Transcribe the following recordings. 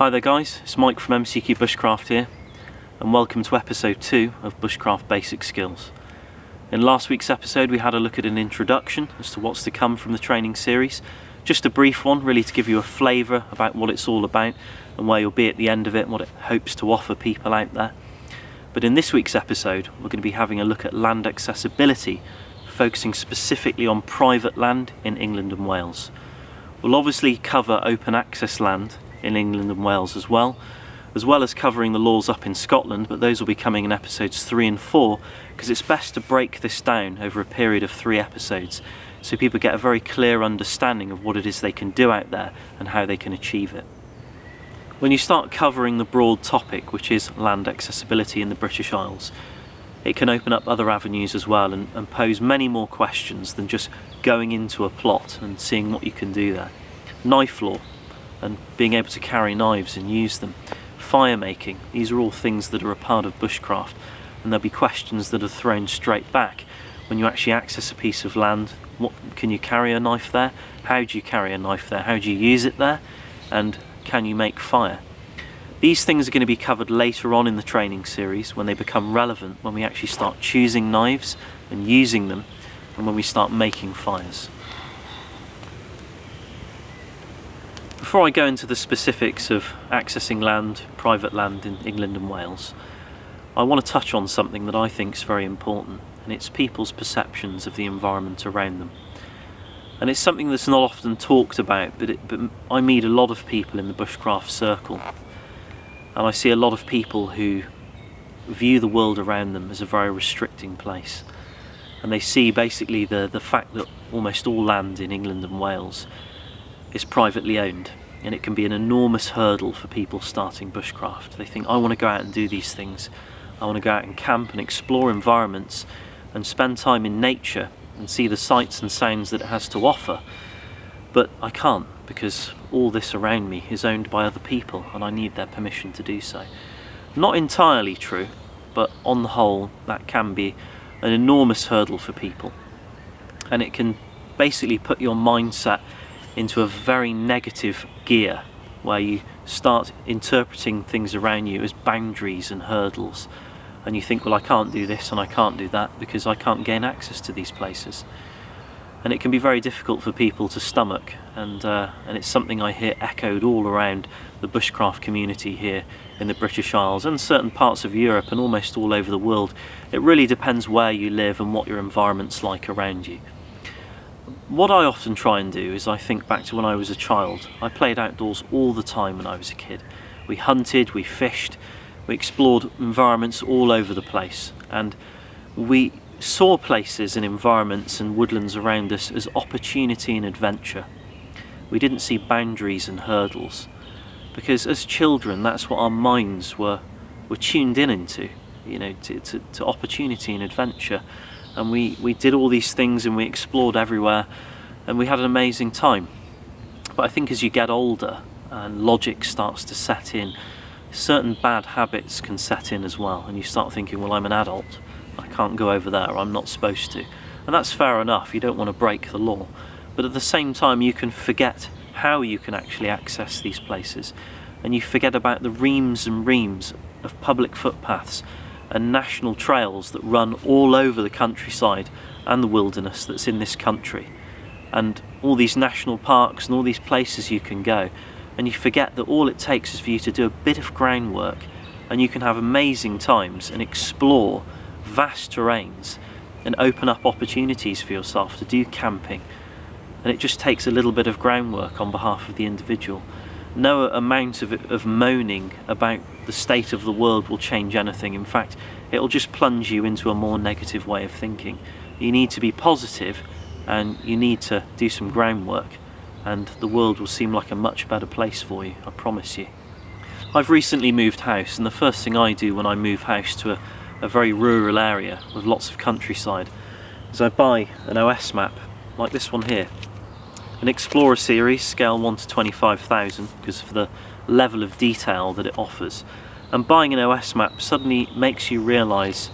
Hi there guys, it's Mike from MCQ Bushcraft here, and welcome to episode 2 of Bushcraft Basic Skills. In last week's episode we had a look at an introduction as to what's to come from the training series. Just a brief one really to give you a flavour about what it's all about and where you'll be at the end of it and what it hopes to offer people out there. But in this week's episode we're going to be having a look at land accessibility, focusing specifically on private land in England and Wales. We'll obviously cover open access land in England and Wales as well as covering the laws up in Scotland, but those will be coming in episodes 3 and 4 because it's best to break this down over a period of 3 episodes so people get a very clear understanding of what it is they can do out there and how they can achieve it. When you start covering the broad topic, which is land accessibility in the British Isles, it can open up other avenues as well and pose many more questions than just going into a plot and seeing what you can do there. Knife law and being able to carry knives and use them. Fire making, these are all things that are a part of bushcraft, and there'll be questions that are thrown straight back when you actually access a piece of land. What can you carry a knife there? How do you carry a knife there? How do you use it there? And can you make fire? These things are going to be covered later on in the training series when they become relevant, when we actually start choosing knives and using them, and when we start making fires. Before I go into the specifics of accessing land, private land in England and Wales, I want to touch on something that I think is very important, and it's people's perceptions of the environment around them. And it's something that's not often talked about, but I meet a lot of people in the bushcraft circle, and I see a lot of people who view the world around them as a very restricting place. And they see basically the fact that almost all land in England and Wales is privately owned, and it can be an enormous hurdle for people starting bushcraft. They think, I want to go out and do these things. I want to go out and camp and explore environments and spend time in nature and see the sights and sounds that it has to offer, but I can't because all this around me is owned by other people and I need their permission to do so. Not entirely true, but on the whole that can be an enormous hurdle for people, and it can basically put your mindset into a very negative gear where you start interpreting things around you as boundaries and hurdles, and you think, well, I can't do this and I can't do that because I can't gain access to these places. And it can be very difficult for people to stomach, and it's something I hear echoed all around the bushcraft community here in the British Isles and certain parts of Europe and almost all over the world. It really depends where you live and what your environment's like around you. What I often try and do is I think back to when I was a child. I played outdoors all the time when I was a kid. We hunted, we fished, we explored environments all over the place, and we saw places and environments and woodlands around us as opportunity and adventure. We didn't see boundaries and hurdles, because as children that's what our minds were tuned into, you know, to opportunity and adventure. And we did all these things and we explored everywhere and we had an amazing time. But I think as you get older and logic starts to set in, certain bad habits can set in as well, and you start thinking, well, I'm an adult, I can't go over there, I'm not supposed to. And that's fair enough, you don't want to break the law, but at the same time you can forget how you can actually access these places, and you forget about the reams and reams of public footpaths and national trails that run all over the countryside and the wilderness that's in this country, and all these national parks and all these places you can go, and you forget that all it takes is for you to do a bit of groundwork and you can have amazing times and explore vast terrains and open up opportunities for yourself to do camping. And it just takes a little bit of groundwork on behalf of the individual. No amount of moaning about the state of the world will change anything. In fact, it'll just plunge you into a more negative way of thinking. You need to be positive and you need to do some groundwork, and the world will seem like a much better place for you, I promise you. I've recently moved house, and the first thing I do when I move house to a very rural area with lots of countryside is I buy an OS map like this one here. An Explorer series, scale 1 to 25,000, because of the level of detail that it offers. And buying an OS map suddenly makes you realise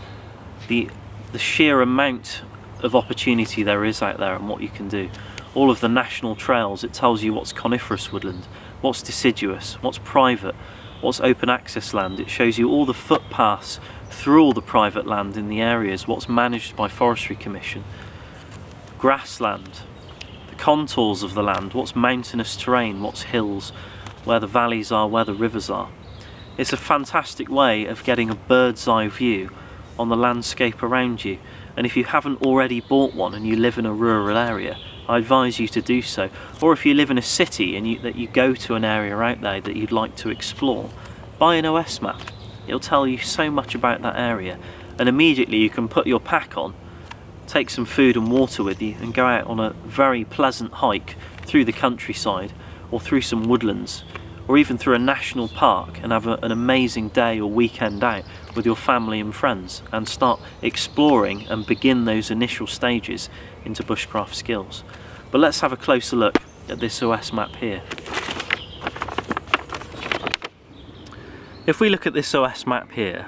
the sheer amount of opportunity there is out there and what you can do. All of the national trails, it tells you what's coniferous woodland, what's deciduous, what's private, what's open access land. It shows you all the footpaths through all the private land in the areas, what's managed by Forestry Commission, grassland, the contours of the land, what's mountainous terrain, what's hills, where the valleys are, where the rivers are. It's a fantastic way of getting a bird's eye view on the landscape around you, and if you haven't already bought one and you live in a rural area, I advise you to do so. Or if you live in a city and that you go to an area out there that you'd like to explore, buy an OS map. It'll tell you so much about that area, and immediately you can put your pack on, take some food and water with you, and go out on a very pleasant hike through the countryside or through some woodlands, or even through a national park, and have an amazing day or weekend out with your family and friends, and start exploring and begin those initial stages into bushcraft skills. But let's have a closer look at this OS map here. If we look at this OS map here,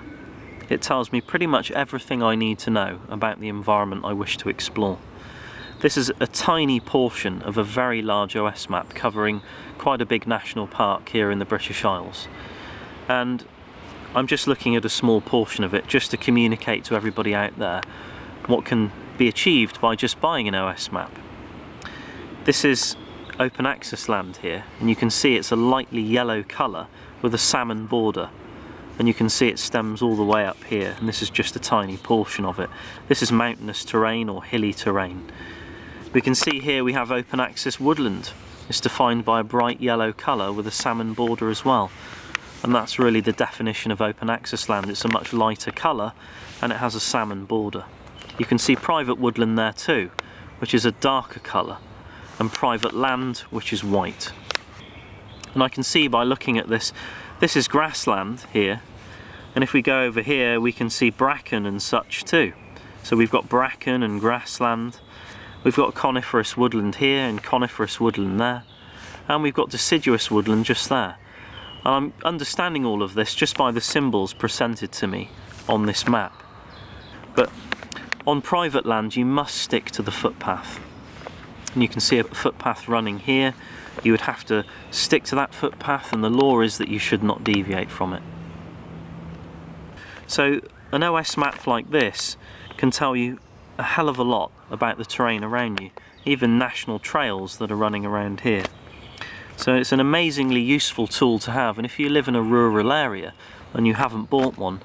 it tells me pretty much everything I need to know about the environment I wish to explore. This is a tiny portion of a very large OS map covering quite a big national park here in the British Isles, and I'm just looking at a small portion of it just to communicate to everybody out there what can be achieved by just buying an OS map. This is open access land here, and you can see it's a lightly yellow colour with a salmon border, and you can see it stems all the way up here, and this is just a tiny portion of it. This is mountainous terrain or hilly terrain. We can see here we have open access woodland. It's defined by a bright yellow colour with a salmon border as well, and that's really the definition of open access land. It's a much lighter colour and it has a salmon border. You can see private woodland there too, which is a darker colour, and private land, which is white. And I can see by looking at this, this is grassland here, and if we go over here we can see bracken and such too. So we've got bracken and grassland. We've got coniferous woodland here and coniferous woodland there, and we've got deciduous woodland just there. And I'm understanding all of this just by the symbols presented to me on this map. But on private land you must stick to the footpath, and you can see a footpath running here. You would have to stick to that footpath, and the law is that you should not deviate from it. So an OS map like this can tell you a hell of a lot about the terrain around you, even national trails that are running around here. So it's an amazingly useful tool to have, and if you live in a rural area and you haven't bought one,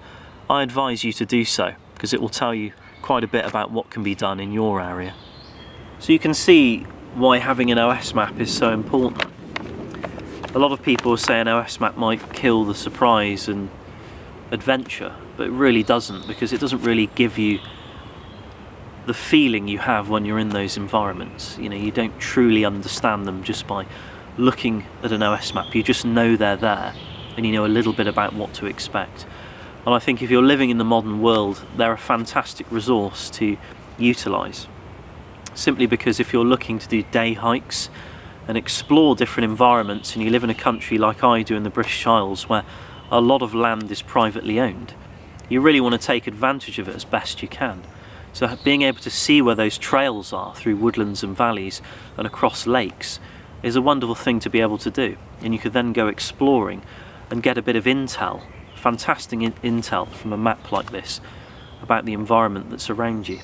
I advise you to do so, because it will tell you quite a bit about what can be done in your area. So you can see why having an OS map is so important. A lot of people say an OS map might kill the surprise and adventure, but it really doesn't, because it doesn't really give you the feeling you have when you're in those environments. You know, you don't truly understand them just by looking at an OS map. You just know they're there, and you know a little bit about what to expect. And I think if you're living in the modern world, they're a fantastic resource to utilise. Simply because if you're looking to do day hikes and explore different environments, and you live in a country like I do in the British Isles where a lot of land is privately owned, you really want to take advantage of it as best you can. So being able to see where those trails are through woodlands and valleys and across lakes is a wonderful thing to be able to do. And you could then go exploring and get a bit of intel, fantastic intel from a map like this about the environment that's around you.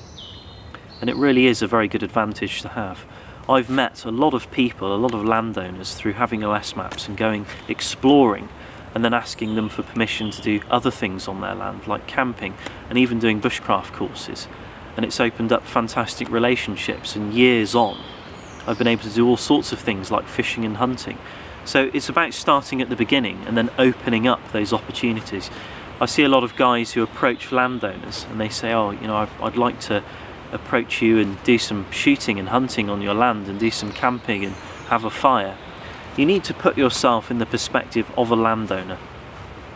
And it really is a very good advantage to have. I've met a lot of people, a lot of landowners, through having OS maps and going exploring and then asking them for permission to do other things on their land, like camping and even doing bushcraft courses. And it's opened up fantastic relationships, and years on I've been able to do all sorts of things like fishing and hunting. So it's about starting at the beginning and then opening up those opportunities. I see a lot of guys who approach landowners and they say, oh, you know, I'd like to approach you and do some shooting and hunting on your land and do some camping and have a fire. You need to put yourself in the perspective of a landowner.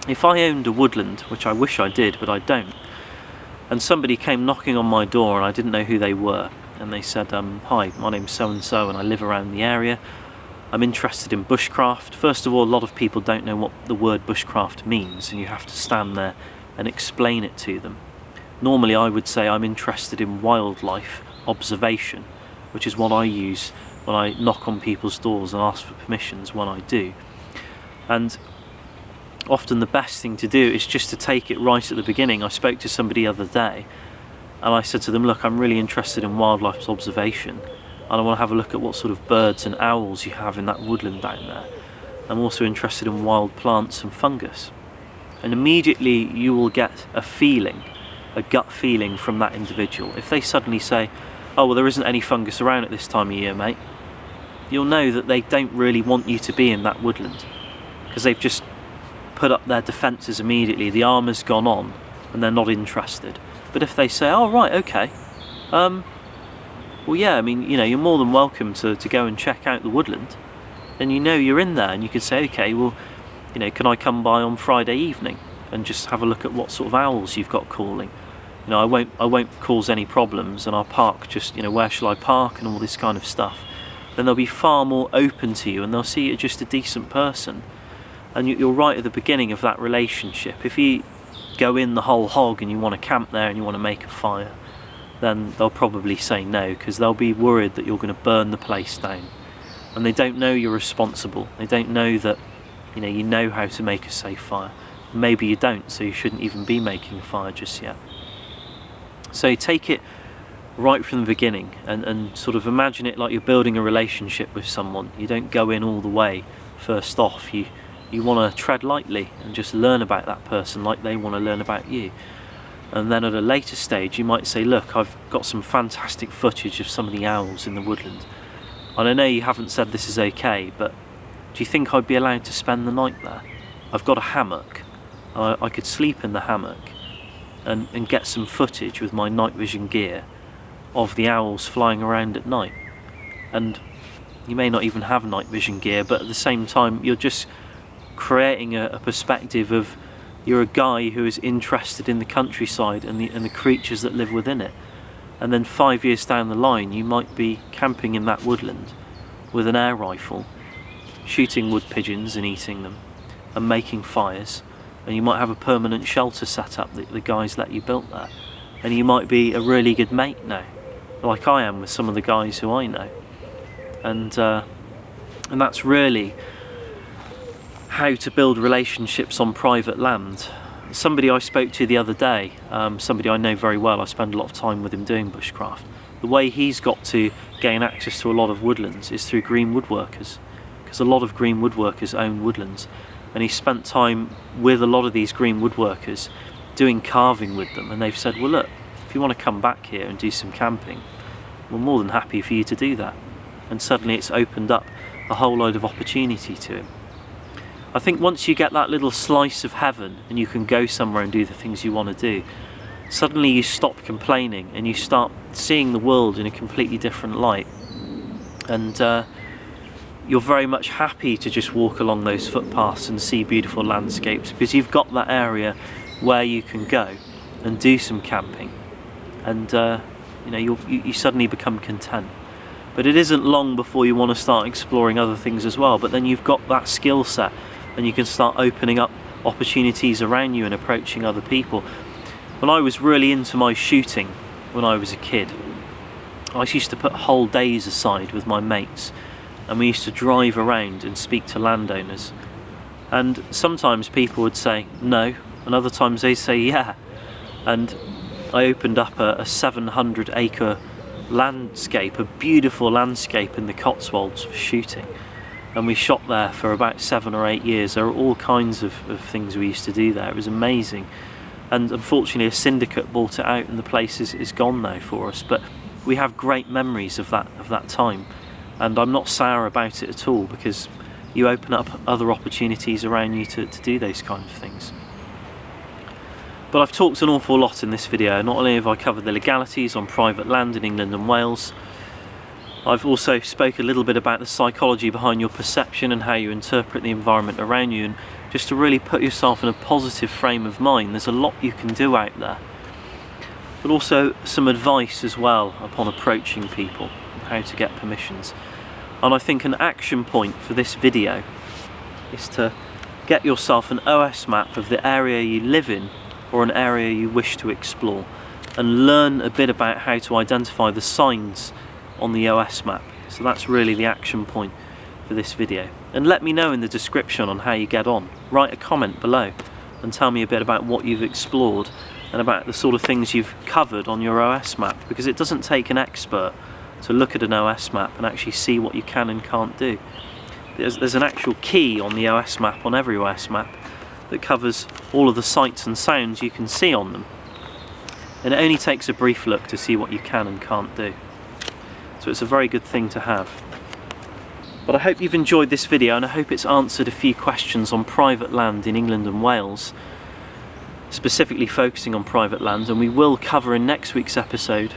If I owned a woodland, which I wish I did but I don't, and somebody came knocking on my door and I didn't know who they were, and they said, hi, my name's so and so and I live around the area, I'm interested in bushcraft. First of all, a lot of people don't know what the word bushcraft means, and you have to stand there and explain it to them. Normally I would say I'm interested in wildlife observation, which is what I use when I knock on people's doors and ask for permissions when I do. And often the best thing to do is just to take it right at the beginning. I spoke to somebody the other day and I said to them, look, I'm really interested in wildlife observation and I want to have a look at what sort of birds and owls you have in that woodland down there. I'm also interested in wild plants and fungus. And immediately you will get a feeling, a gut feeling from that individual. If they suddenly say, oh well, there isn't any fungus around at this time of year, mate, you'll know that they don't really want you to be in that woodland, because they've just put up their defences immediately. The armour's gone on and they're not interested. But if they say, oh right, okay, well yeah, I mean, you know, you're more than welcome to go and check out the woodland, then you know you're in there, and you can say, okay, well, you know, can I come by on Friday evening and just have a look at what sort of owls you've got calling? You know, I won't cause any problems, and I'll park just, you know, where shall I park and all this kind of stuff. Then they'll be far more open to you, and they'll see you're just a decent person. And you're right at the beginning of that relationship. If you go in the whole hog and you want to camp there and you want to make a fire, then they'll probably say no, because they'll be worried that you're going to burn the place down. And they don't know you're responsible. They don't know that, you know how to make a safe fire. Maybe you don't, so you shouldn't even be making a fire just yet. So you take it right from the beginning and sort of imagine it like you're building a relationship with someone. You don't go in all the way first off. You want to tread lightly and just learn about that person like they want to learn about you. And then at a later stage you might say, look, I've got some fantastic footage of some of the owls in the woodland. And I know you haven't said this is okay, but do you think I'd be allowed to spend the night there? I've got a hammock. I could sleep in the hammock and get some footage with my night vision gear of the owls flying around at night. And you may not even have night vision gear, but at the same time you're just creating a perspective of, you're a guy who is interested in the countryside and the creatures that live within it. And then 5 years down the line you might be camping in that woodland with an air rifle, shooting wood pigeons and eating them and making fires, and you might have a permanent shelter set up that the guys let you build there, and you might be a really good mate now, like I am with some of the guys who I know. And that's really how to build relationships on private land. Somebody I spoke to the other day, somebody I know very well, I spend a lot of time with him doing bushcraft, the way he's got to gain access to a lot of woodlands is through green woodworkers, because a lot of green woodworkers own woodlands, and he spent time with a lot of these green woodworkers doing carving with them, and they've said, well look, if you want to come back here and do some camping, we're more than happy for you to do that. And suddenly it's opened up a whole load of opportunity to him. I think once you get that little slice of heaven and you can go somewhere and do the things you want to do, suddenly you stop complaining and you start seeing the world in a completely different light. And you're very much happy to just walk along those footpaths and see beautiful landscapes, because you've got that area where you can go and do some camping, and you suddenly become content. But it isn't long before you want to start exploring other things as well, but then you've got that skill set and you can start opening up opportunities around you and approaching other people. When I was really into my shooting when I was a kid, I used to put whole days aside with my mates, and we used to drive around and speak to landowners, and sometimes people would say no, and other times they'd say yeah. And I opened up a 700-acre landscape, a beautiful landscape in the Cotswolds for shooting, and we shot there for about 7 or 8 years. There were all kinds of things we used to do there. It was amazing, and unfortunately a syndicate bought it out and the place is gone now for us, but we have great memories of that time, and I'm not sour about it at all, because you open up other opportunities around you to do those kind of things. But I've talked an awful lot in this video. Not only have I covered the legalities on private land in England and Wales, I've also spoke a little bit about the psychology behind your perception and how you interpret the environment around you, and just to really put yourself in a positive frame of mind. There's a lot you can do out there, but also some advice as well upon approaching people, how to get permissions. And I think an action point for this video is to get yourself an OS map of the area you live in or an area you wish to explore, and learn a bit about how to identify the signs on the OS map. So that's really the action point. for this video, and let me know in the description on how you get on. Write a comment below and tell me a bit about what you've explored and about the sort of things you've covered on your OS map, because it doesn't take an expert to look at an OS map and actually see what you can and can't do. There's an actual key on the OS map, on every OS map, that covers all of the sights and sounds you can see on them, and it only takes a brief look to see what you can and can't do. So it's a very good thing to have. But I hope you've enjoyed this video, and I hope it's answered a few questions on private land in England and Wales, specifically focusing on private land. And we will cover in next week's episode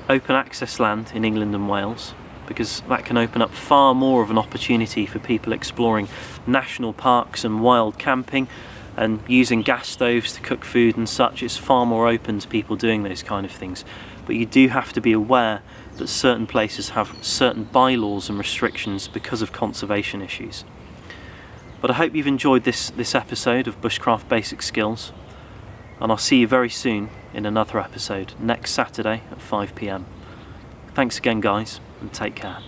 open access land in England and Wales, because that can open up far more of an opportunity for people exploring national parks and wild camping and using gas stoves to cook food and such. It's far more open to people doing those kind of things. But you do have to be aware that certain places have certain bylaws and restrictions because of conservation issues. But I hope you've enjoyed this episode of Bushcraft Basic Skills, and I'll see you very soon in another episode next Saturday at 5 PM. Thanks again, guys, and take care.